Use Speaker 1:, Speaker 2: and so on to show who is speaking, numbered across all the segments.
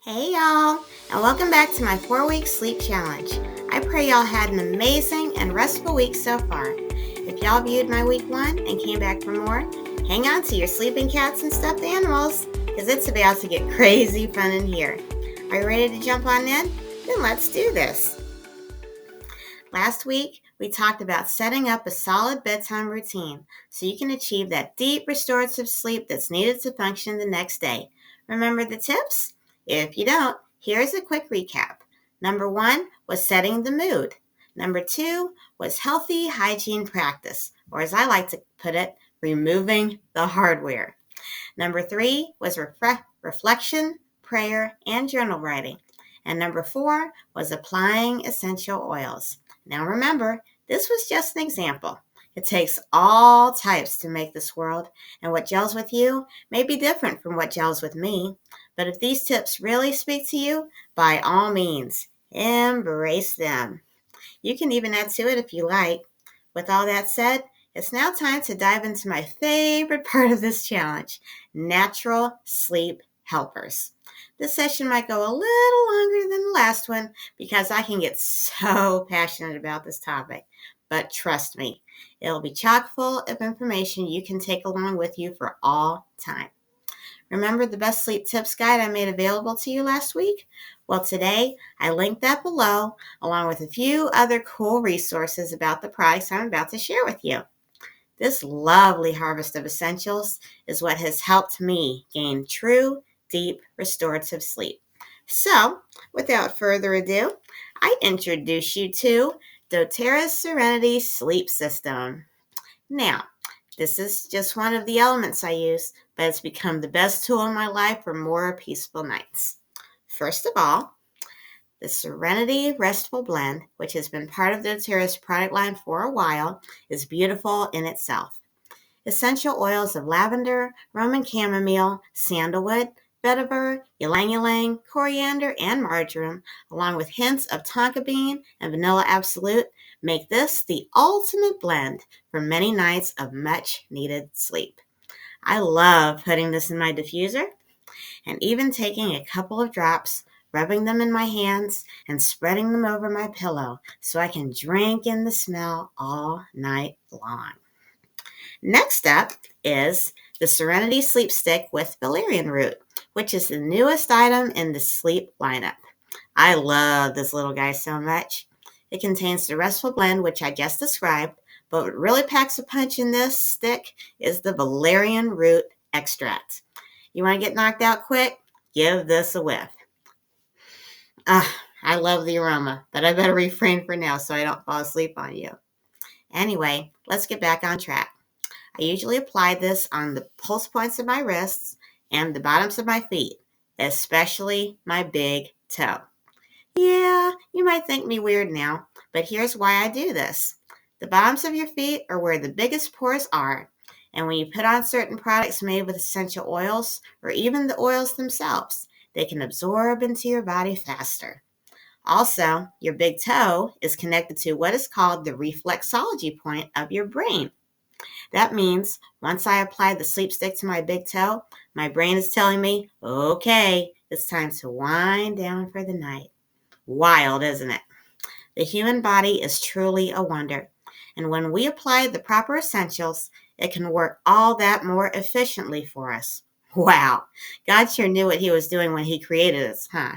Speaker 1: Hey y'all, and welcome back to my 4-week sleep challenge. I pray y'all had an amazing and restful week so far. If y'all viewed my week 1 and came back for more, hang on to your sleeping cats and stuffed animals, because it's about to get crazy fun in here. Are you ready to jump on in? Then let's do this. Last week, we talked about setting up a solid bedtime routine so you can achieve that deep restorative sleep that's needed to function the next day. Remember the tips? If you don't, here's a quick recap. Number 1 was setting the mood. Number 2 was healthy hygiene practice, or as I like to put it, removing the hardware. Number 3 was reflection, prayer, and journal writing. And number 4 was applying essential oils. Now remember, this was just an example. It takes all types to make this world, and what gels with you may be different from what gels with me. But if these tips really speak to you, by all means, embrace them. You can even add to it if you like. With all that said, it's now time to dive into my favorite part of this challenge, natural sleep helpers. This session might go a little longer than the last one because I can get so passionate about this topic. But trust me, it'll be chock full of information you can take along with you for all time. Remember the best sleep tips guide I made available to you last week? Well, today I linked that below along with a few other cool resources about the products I'm about to share with you. This lovely harvest of essentials is what has helped me gain true, deep, restorative sleep. So, without further ado, I introduce you to doTERRA's Serenity Sleep System. Now, this is just one of the elements I use, but it's become the best tool in my life for more peaceful nights. First of all, the Serenity Restful Blend, which has been part of doTERRA's product line for a while, is beautiful in itself. Essential oils of lavender, Roman chamomile, sandalwood, vetiver, ylang-ylang, coriander, and marjoram, along with hints of tonka bean and vanilla absolute, make this the ultimate blend for many nights of much-needed sleep. I love putting this in my diffuser and even taking a couple of drops, rubbing them in my hands, and spreading them over my pillow so I can drink in the smell all night long. Next up is the Serenity Sleep Stick with valerian root, which is the newest item in the sleep lineup. I love this little guy so much. It contains the restful blend, which I just described, but what really packs a punch in this stick is the valerian root extract. You want to get knocked out quick? Give this a whiff. I love the aroma, but I better refrain for now so I don't fall asleep on you. Anyway, let's get back on track. I usually apply this on the pulse points of my wrists and the bottoms of my feet, especially my big toe. Yeah, you might think me weird now, but here's why I do this. The bottoms of your feet are where the biggest pores are, and when you put on certain products made with essential oils, or even the oils themselves, they can absorb into your body faster. Also, your big toe is connected to what is called the reflexology point of your brain. That means once I apply the sleep stick to my big toe, my brain is telling me, okay, it's time to wind down for the night. Wild, isn't it? The human body is truly a wonder. And when we apply the proper essentials, it can work all that more efficiently for us. Wow, God sure knew what he was doing when he created us, huh?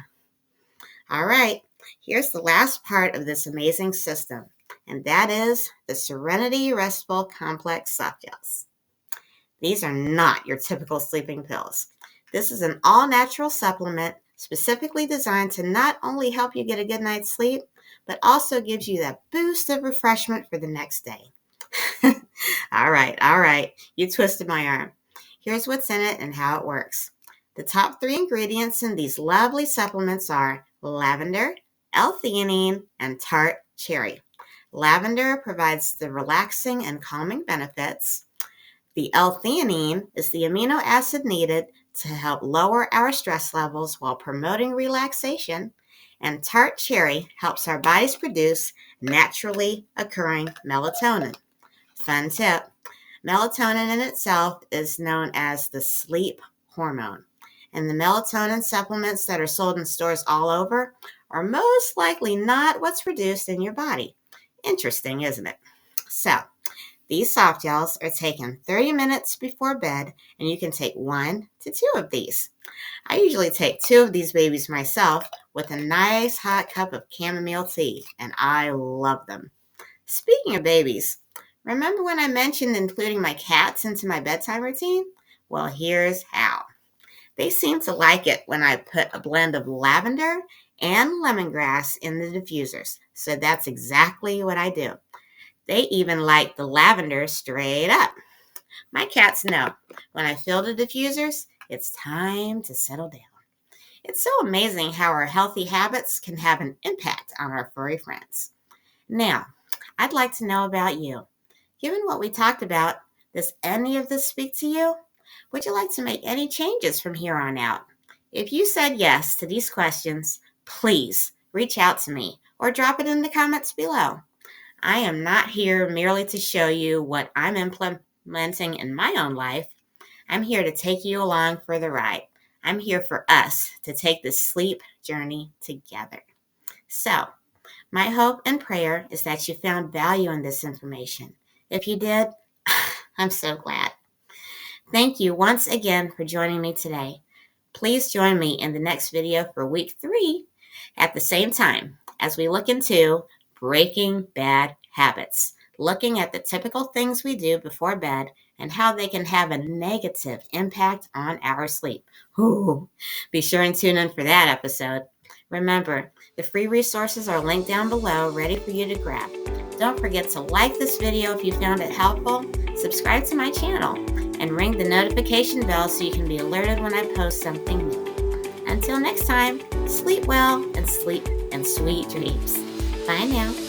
Speaker 1: All right, here's the last part of this amazing system, and that is the Serenity Restful Complex soft gels. These are not your typical sleeping pills. This is an all-natural supplement specifically designed to not only help you get a good night's sleep, but also gives you that boost of refreshment for the next day. All right. You twisted my arm. Here's what's in it and how it works. The top 3 ingredients in these lovely supplements are lavender, L-theanine, and tart cherry. Lavender provides the relaxing and calming benefits. The L-theanine is the amino acid needed to help lower our stress levels while promoting relaxation, and tart cherry helps our bodies produce naturally occurring melatonin. Fun tip, melatonin in itself is known as the sleep hormone, and the melatonin supplements that are sold in stores all over are most likely not what's produced in your body. Interesting, isn't it? So, these soft gels are taken 30 minutes before bed, and you can take 1 to 2 of these. I usually take 2 of these babies myself with a nice hot cup of chamomile tea, and I love them. Speaking of babies, remember when I mentioned including my cats into my bedtime routine? Well, here's how. They seem to like it when I put a blend of lavender and lemongrass in the diffusers, so that's exactly what I do. They even like the lavender straight up. My cats know when I fill the diffusers, it's time to settle down. It's so amazing how our healthy habits can have an impact on our furry friends. Now, I'd like to know about you. Given what we talked about, does any of this speak to you? Would you like to make any changes from here on out? If you said yes to these questions, please reach out to me or drop it in the comments below. I am not here merely to show you what I'm implementing in my own life. I'm here to take you along for the ride. I'm here for us to take this sleep journey together. So, my hope and prayer is that you found value in this information. If you did, I'm so glad. Thank you once again for joining me today. Please join me in the next video for week 3 at the same time as we look into breaking bad habits, looking at the typical things we do before bed and how they can have a negative impact on our sleep. Ooh, be sure and tune in for that episode. Remember, the free resources are linked down below, ready for you to grab. Don't forget to like this video if you found it helpful, subscribe to my channel, and ring the notification bell so you can be alerted when I post something new. Until next time, sleep well and sleep in sweet dreams. Bye now.